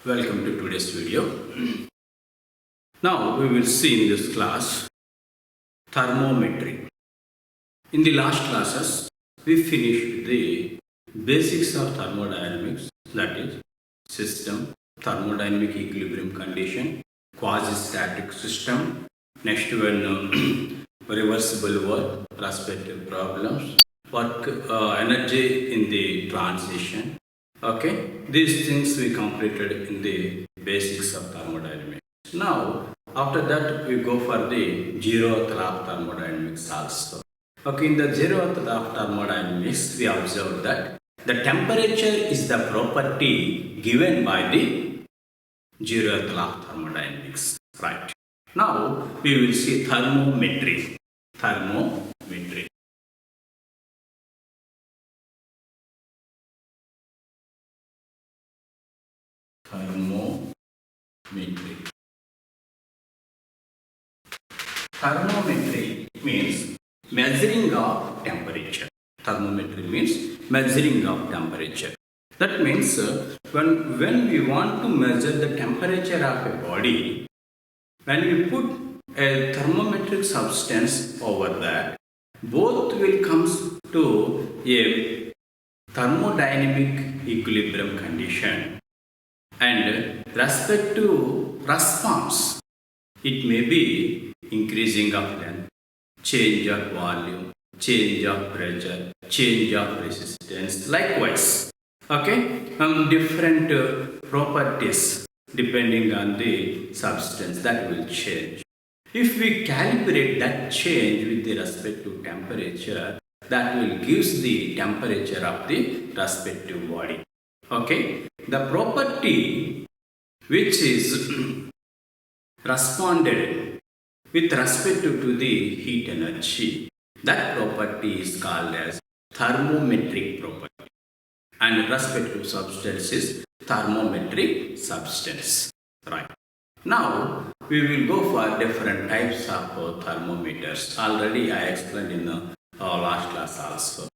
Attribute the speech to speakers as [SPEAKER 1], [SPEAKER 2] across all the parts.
[SPEAKER 1] Welcome to today's video. Now we will see in this class thermometry. In the last classes we finished the basics of thermodynamics, that is system, thermodynamic equilibrium condition, quasi-static system, next one reversible work, respective problems, work energy in the transition. Okay, these things we completed in the basics of thermodynamics. Now, after that, we go for the zeroth law of thermodynamics also. Okay, in the zeroth law of thermodynamics, we observed that the temperature is the property given by the zeroth law of thermodynamics. Right. Now, we will see thermometry. Thermometry. Thermometry means measuring of temperature. Thermometry means measuring of temperature. That means when we want to measure the temperature of a body, when we put a thermometric substance over that, both will come to a thermodynamic equilibrium condition, and respect to response, it may be increasing of length, change of volume, change of pressure, change of resistance, likewise. Okay, different properties depending on the substance that will change. If we calibrate that change with the respect to temperature, that will gives the temperature of the respective body. Okay, the property which is responded with respect to the heat energy, that property is called as thermometric property, and respect to substance is thermometric substance. Right. Now we will go for different types of thermometers. Already I explained in the last class also.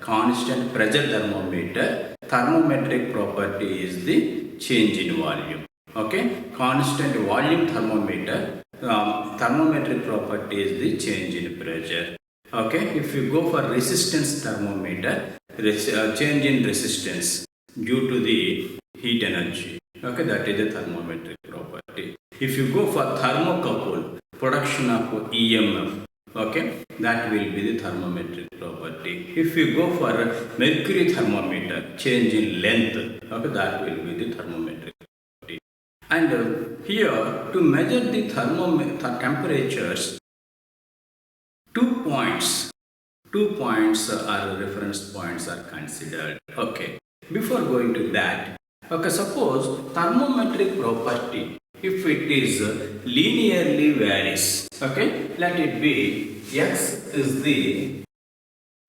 [SPEAKER 1] Constant pressure thermometer, thermometric property is the change in volume. Okay, constant volume thermometer, thermometric property is the change in pressure. Okay, if you go for resistance thermometer, change in resistance due to the heat energy. Okay, that is the thermometric property. If you go for thermocouple, production of EMF, okay, that will be the thermometric property. If you go for mercury thermometer, change in length, okay, that will be the thermometric property. And here, to measure the temperatures, 2 points are reference points are considered. Okay, before going to that, okay, suppose thermometric property, if it is linearly varies, okay, let it be X is the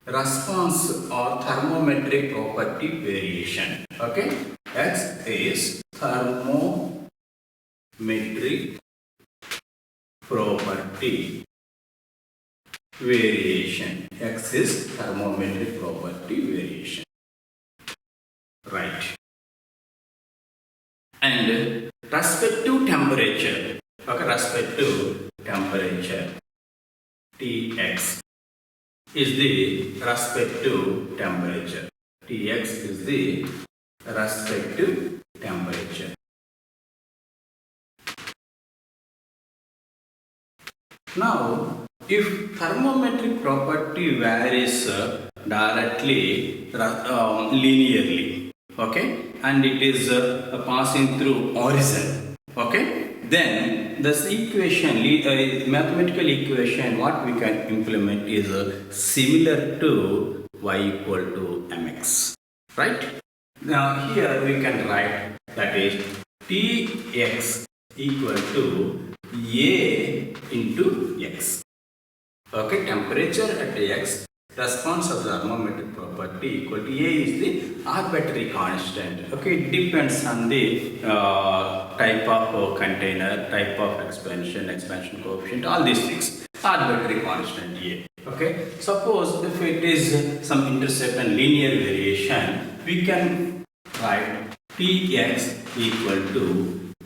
[SPEAKER 1] response or thermometric property variation. Okay, X is thermometric property variation. X is thermometric property variation. Right. And respective temperature, okay, respective temperature, Tx is the respective temperature. Tx is the respective temperature. Now, if thermometric property varies directly, linearly, okay, and it is passing through horizon, okay, then this equation, mathematical equation, what we can implement is similar to y equal to mx, right? Now here we can write that is Tx equal to A into x. Okay, temperature at x, response of the thermometric property equal to A is the arbitrary constant. Okay, it depends on the type of container, type of expansion coefficient, all these things. Arbitrary constant A. Okay, suppose if it is some intercept and linear variation, we can write Tx equal to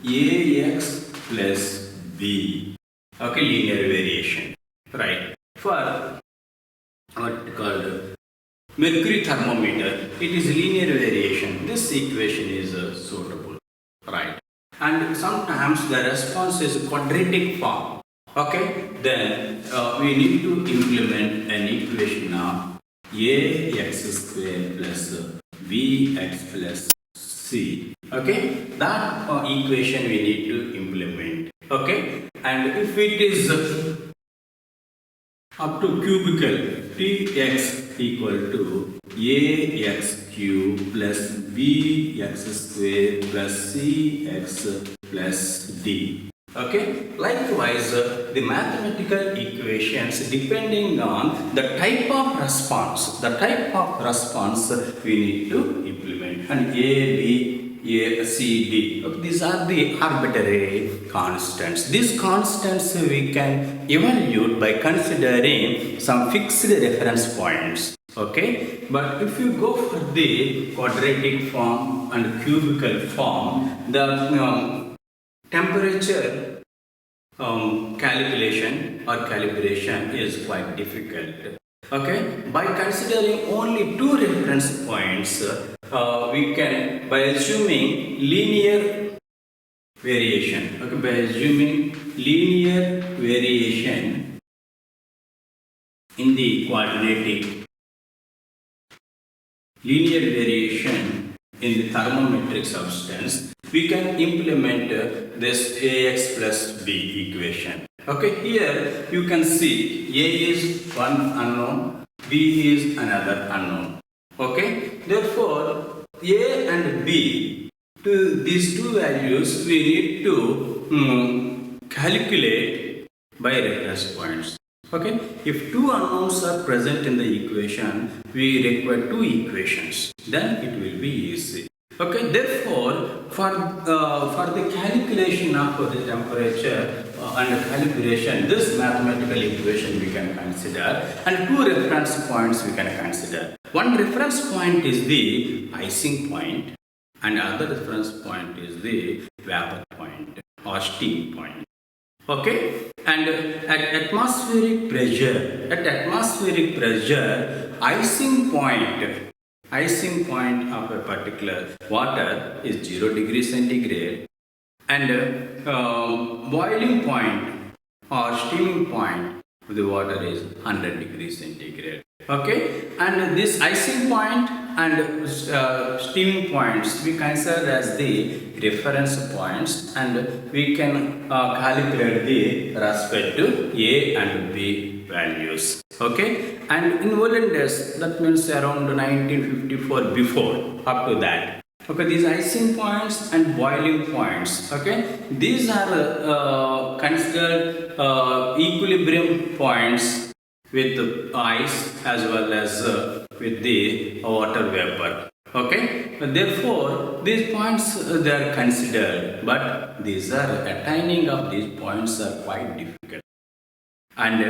[SPEAKER 1] Ax plus B. Okay, linear variation. Right. For what called mercury thermometer, it is linear variation. This equation is suitable. Right. And sometimes the response is quadratic form. Okay, then we need to implement an equation of ax square plus bx plus c. Okay, that equation we need to implement. Okay, and if it is up to cubical, Tx equal to ax cube plus bx square plus cx plus d. Okay, likewise the mathematical equations depending on the type of response we need to implement, and a, C, D. Okay, these are the arbitrary constants. These constants we can evaluate by considering some fixed reference points. Okay, but if you go for the quadratic form and cubical form, the temperature calculation or calibration is quite difficult. Okay, by considering only two reference points, we can, by assuming linear variation, okay, by assuming linear variation in the quadratic, linear variation in the thermometric substance, we can implement this Ax plus B equation. Okay, here you can see A is one unknown, B is another unknown. Okay, therefore A and B, to these two values we need to calculate by reference points. Okay, if two unknowns are present in the equation, we require two equations, then it will be easy. Okay, therefore, for the calculation of the temperature and calibration, this mathematical equation we can consider, and two reference points we can consider. One reference point is the icing point, and other reference point is the vapor point or steam point. Okay, and at atmospheric pressure, icing point of a particular water is 0 degree centigrade, and boiling point or steaming point of the water is 100 degrees centigrade. Okay, and this icing point and steaming points we consider as the reference points, and we can calculate the respective A and B values. Okay, and in olden days, that means around 1954 before, up to that. Okay, these icing points and boiling points, okay, these are considered equilibrium points with ice as well as with the water vapor. Okay, therefore these points they are considered, but these are attaining of these points are quite difficult. And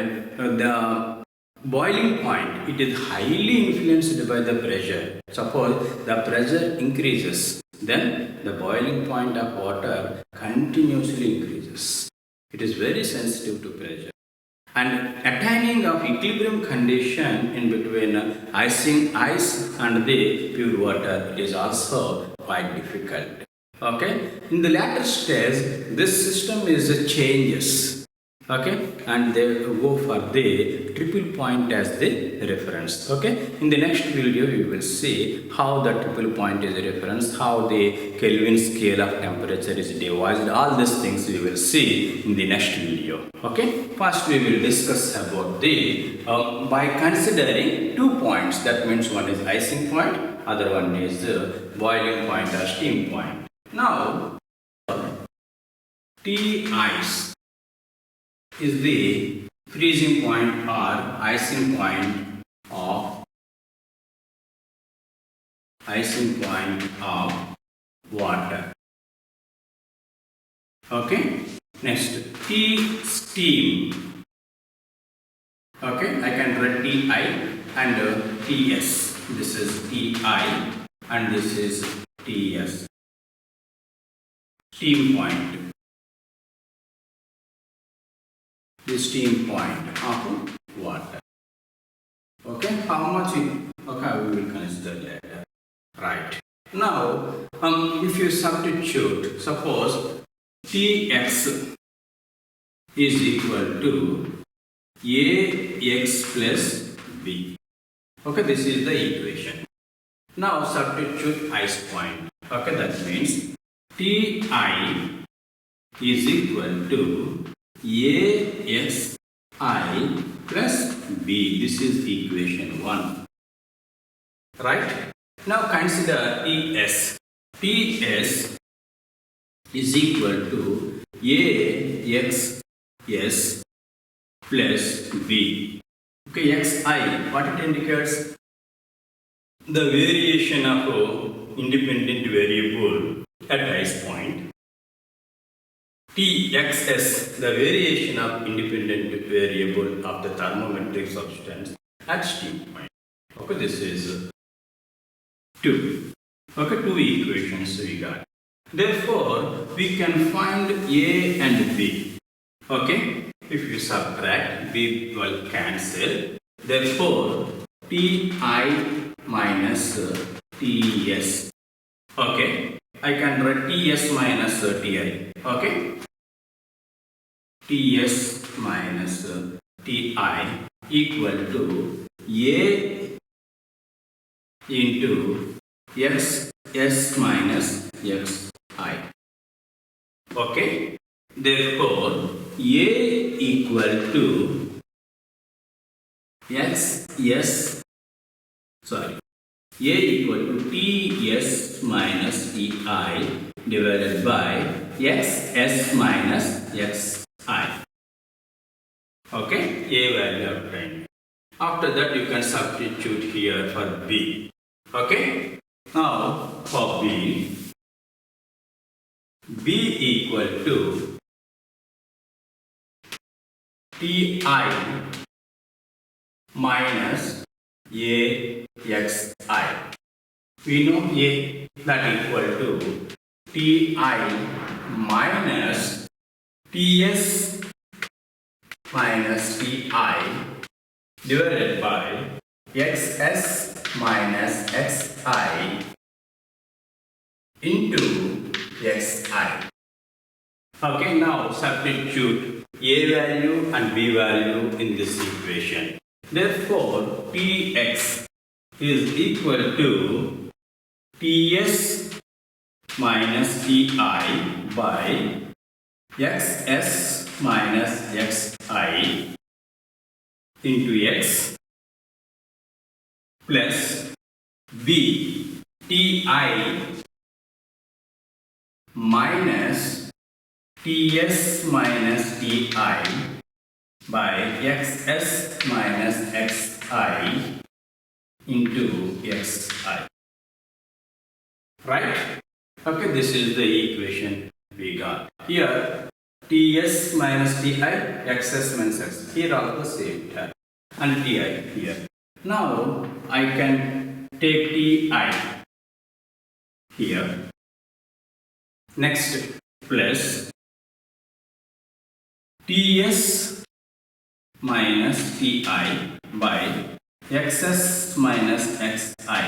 [SPEAKER 1] the boiling point, it is highly influenced by the pressure. Suppose the pressure increases, then the boiling point of water continuously increases. It is very sensitive to pressure. And attaining of equilibrium condition in between ice and the pure water, it is also quite difficult. Okay, in the latter stage, this system is changes. Okay, and they go for the triple point as the reference. Okay, in the next video we will see how the triple point is a reference, how the Kelvin scale of temperature is devised. All these things we will see in the next video. Okay, first we will discuss about the by considering two points. That means one is icing point, other one is boiling point or steam point. Now T ice is the freezing point or icing point of water. Okay, next T steam. Okay, I can write Ti and Ts. This is Ti and this is Ts. steam point. The steam point of water. Okay, how much? Okay, we will consider later. Right. Now, if you substitute, suppose Tx is equal to Ax plus B. Okay, this is the equation. Now substitute ice point. Okay, that means Ti is equal to Axi plus B. This is equation 1. Right? Now consider Ts. Ts is equal to Axs plus B. Okay, Xi, what it indicates? The variation of independent variable at ice point. Txs, the variation of independent variable of the thermometric substance at steam point. Okay, this is 2. Okay, 2 equations we got. Therefore, we can find A and B. Okay, if you subtract, B will cancel. Therefore, Ti minus Ts. Okay, I can write Ts minus Ti. Okay, Ts minus Ti equal to A into Xs minus Xi. Okay, therefore A equal to A equal to Ts minus Ti divided by Xs minus Xi. Okay, A value obtained. After that you can substitute here for B. Okay, now for B equal to Ti minus Axi. We know A that equal to Ti minus Ts minus Ti divided by Xs minus Xi into Xi. Okay, now substitute A value and B value in this equation. Therefore, Tx is equal to Ts minus Ti by Xs minus Xi into X plus B Ti minus Ts minus Ti by Xs minus Xi into Xi. Right? Okay, this is the equation we got. Here Ts minus Ti, Xs minus X. Here also same term. And Ti here. Now I can take Ti here. Next plus Ts minus Ti by Xs minus Xi.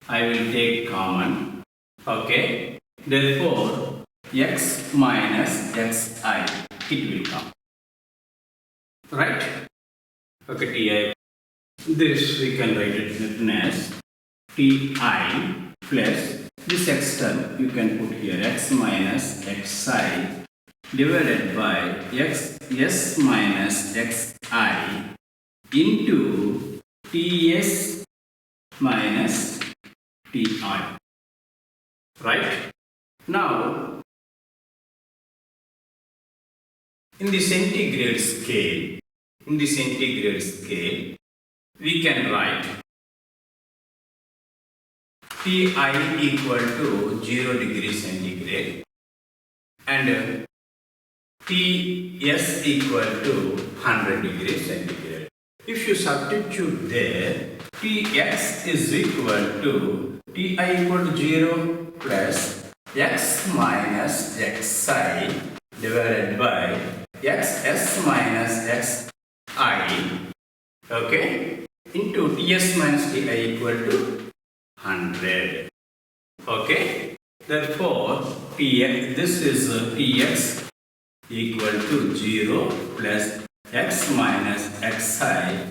[SPEAKER 1] I will take common. Okay. Therefore, X minus Xi, it will come. Right? Okay, Ti. This we can write it as Ti plus this X term you can put here X minus Xi divided by Xs minus Xi into Ts minus Ti. Right? Now, in the centigrade scale, we can write Ti equal to 0 degree centigrade and Ts equal to 100 degree centigrade. If you substitute there, Tx is equal to Ti equal to 0 plus x minus xi divided by xs minus xi, okay, into ts minus ti equal to 100. Okay, therefore this is tx equal to 0 plus x minus xi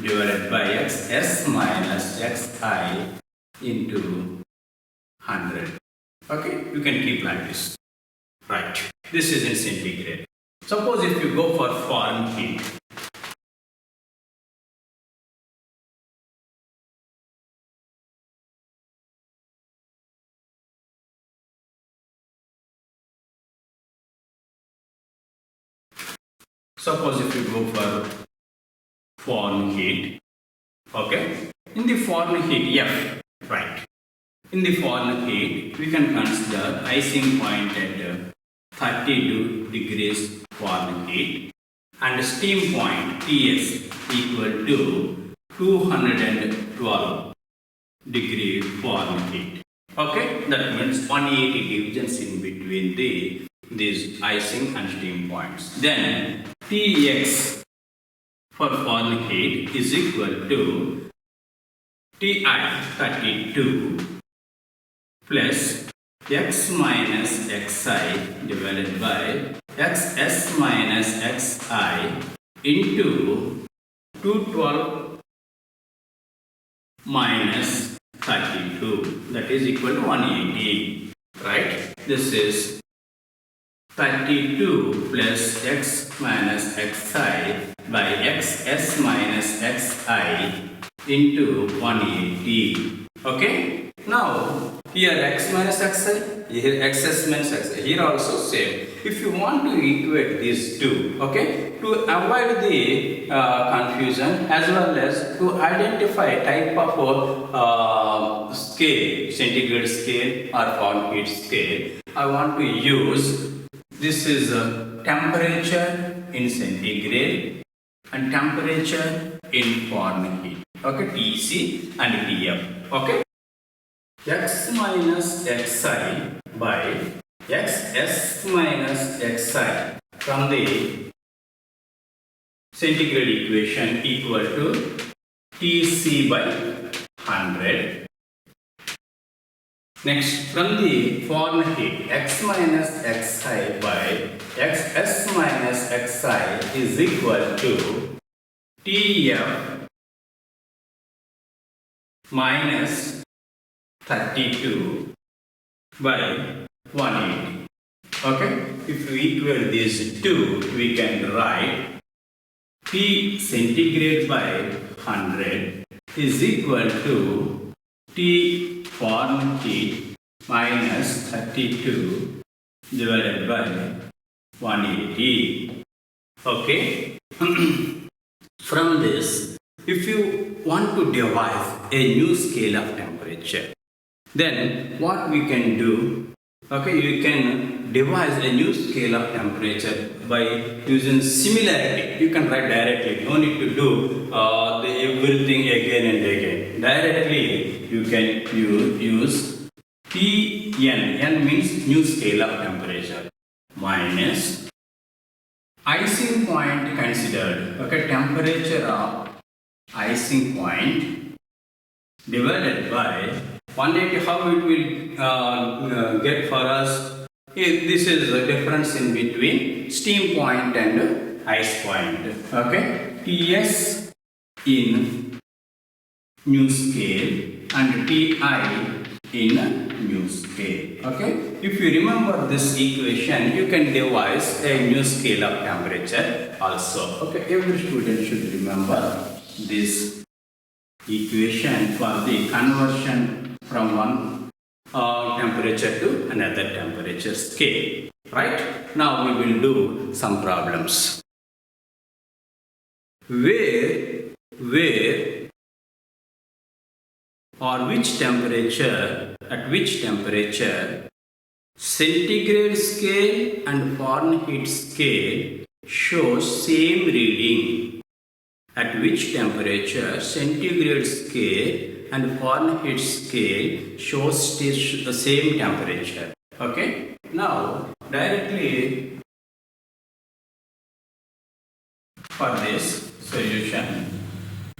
[SPEAKER 1] divided by xs minus xi into 100. Okay, you can keep like this. Right, this is in centigrade. Suppose if you go for Fahrenheit, suppose if you go for Fahrenheit, okay, in the Fahrenheit F, right, in the Fahrenheit we can consider icing point at 32 degrees Fahrenheit and steam point Ts equal to 212 degree Fahrenheit. Okay, that means 180 divisions in between these icing and steam points. Then Tx for Fahrenheit is equal to Ti 32 plus x minus xi divided by xs minus xi into 212 minus 32, that is equal to 180, right? This is 32 plus x minus xi by xs minus xi into 180. Okay, now here x minus xi, here xs minus xi, here also same. If you want to equate these two, okay, to avoid the confusion as well as to identify type of scale, centigrade scale or Fahrenheit scale, I want to use, this is temperature in centigrade and temperature in Fahrenheit. Okay, Tc and Tf. Okay, x minus xi by xs minus xi from the centigrade equation equal to Tc by 100. Next, from the Fahrenheit, x minus xi by xs minus xi is equal to Tf minus 32 by 180. Okay, if we equal these two, we can write T centigrade by 100 is equal to T Fahrenheit minus 32 divided by 180. Okay, from this, if you want to devise a new scale of temperature, then what we can do, okay, you can devise a new scale of temperature by using similarity. You can write directly, no need to do everything again and again. Directly you can use Tn, n means new scale of temperature, minus icing point considered, okay, temperature of icing point divided by 180. How it will get for us? This is the difference in between steam point and ice point. Okay, Ts in new scale and Ti in new scale. Okay, if you remember this equation, you can devise a new scale of temperature also. Okay, every student should remember this equation for the conversion from one temperature to another temperature scale. Right? Now we will do some problems. Where or which temperature, at which temperature centigrade scale and Fahrenheit scale shows same reading. At which temperature centigrade scale and Fahrenheit scale shows the same temperature. Okay. Now directly for this solution,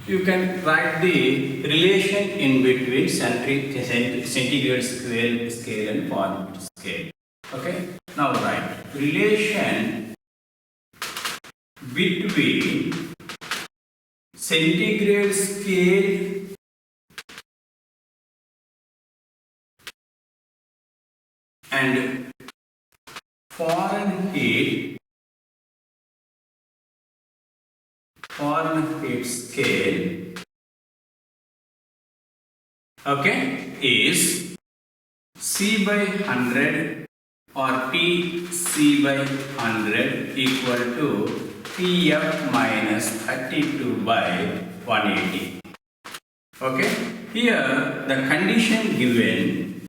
[SPEAKER 1] you can write the relation in between centigrade scale and Fahrenheit scale. Okay. Now write relation between centigrade scale and Fahrenheit scale, okay, is C by 100 or T C by 100 equal to TF minus 32 by 180. Okay, here the condition given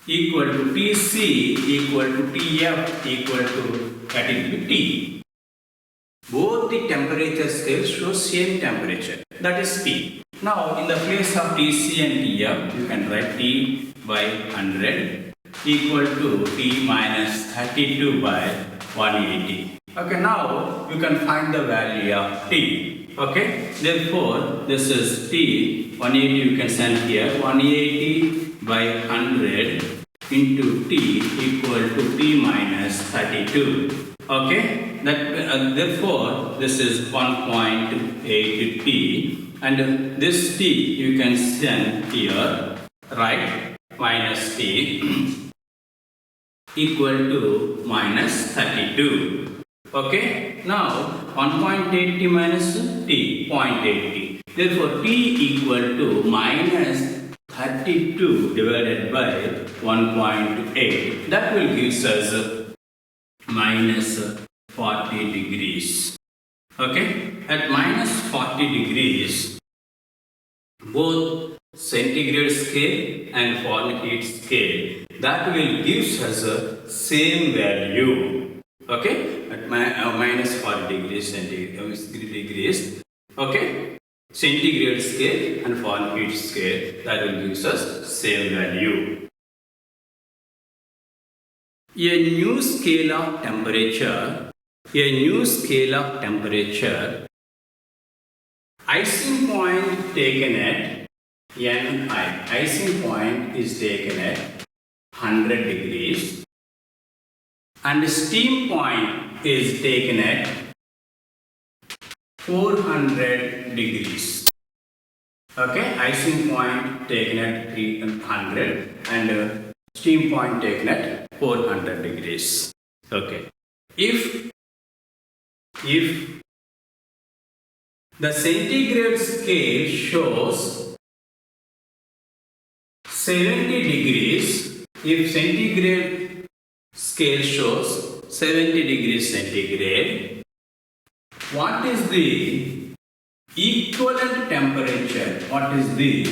[SPEAKER 1] equal to Tc equal to Tf equal to, that is T. Both the temperature scales show same temperature, that is T. Now in the place of Tc and Tf, you can write T by 100 equal to T minus 32 by 180. Okay, now you can find the value of T. Okay, therefore this is T, 180 you can send here, 180 by 100 into T equal to T minus 32. Okay, that therefore this is 1.8 T, and this T you can send here, right, minus T equal to minus 32. Okay, now 1.8 T minus T, 0.8 T. Therefore, T equal to minus 32 divided by 1.8. That will give us minus 40 degrees. Okay, at minus 40 degrees, both centigrade scale and Fahrenheit scale, that will give us a same value. Okay, at minus 40 degrees degrees. Okay, centigrade scale and Fahrenheit scale, that will give us same value. A new scale of temperature, icing point taken at Ni. Icing point is taken at 100 degrees and steam point is taken at 400 degrees. Okay, icing point taken at 300 and steam point taken at 400 degrees. Okay, if the centigrade scale shows 70 degrees, if centigrade scale shows 70 degrees centigrade, what is the equivalent temperature? What is the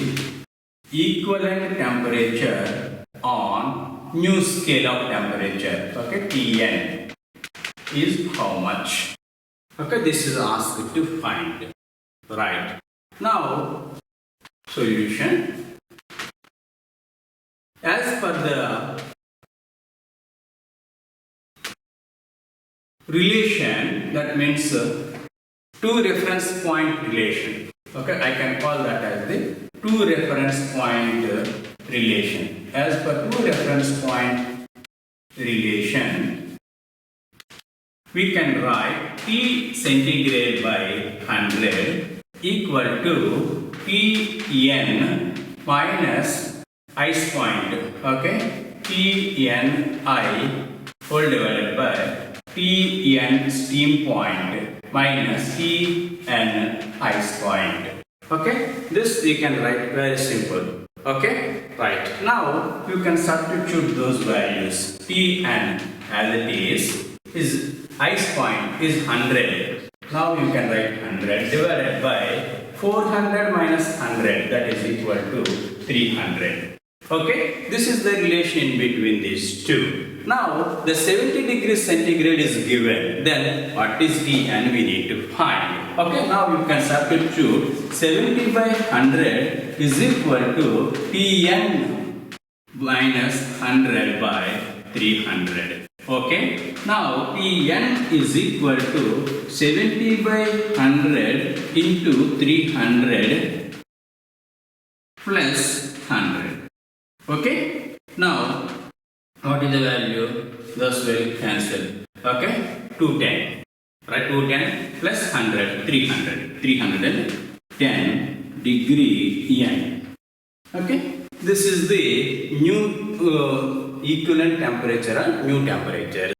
[SPEAKER 1] equivalent temperature on new scale of temperature? Okay, Tn is how much? Okay, this is asked to find. Right. Now, solution. As per the relation, that means two reference point relation. Okay, I can call that as the two reference point relation. As per two reference point relation, we can write T centigrade by 100 equal to Tn minus ice point. Okay, Tni whole divided by Tn steam point minus Tn ice point. Okay, this we can write very simple. Okay, right. Now you can substitute those values. Tn as it is ice point is 100. Now you can write 100 divided by 400 minus 100, that is equal to 300. Okay, this is the relation between these two. Now the 70 degrees centigrade is given. Then what is Tn we need to find. Okay, now you can substitute 70 by 100 is equal to Tn minus 100 by 300. Okay, now Tn is equal to 70 by 100 into 300 plus 100. Okay, now what is the value? Those will cancel. Okay, 210. Right, 210 plus 100, 300. 310 degree N. Okay, this is the new equivalent temperature and new temperature.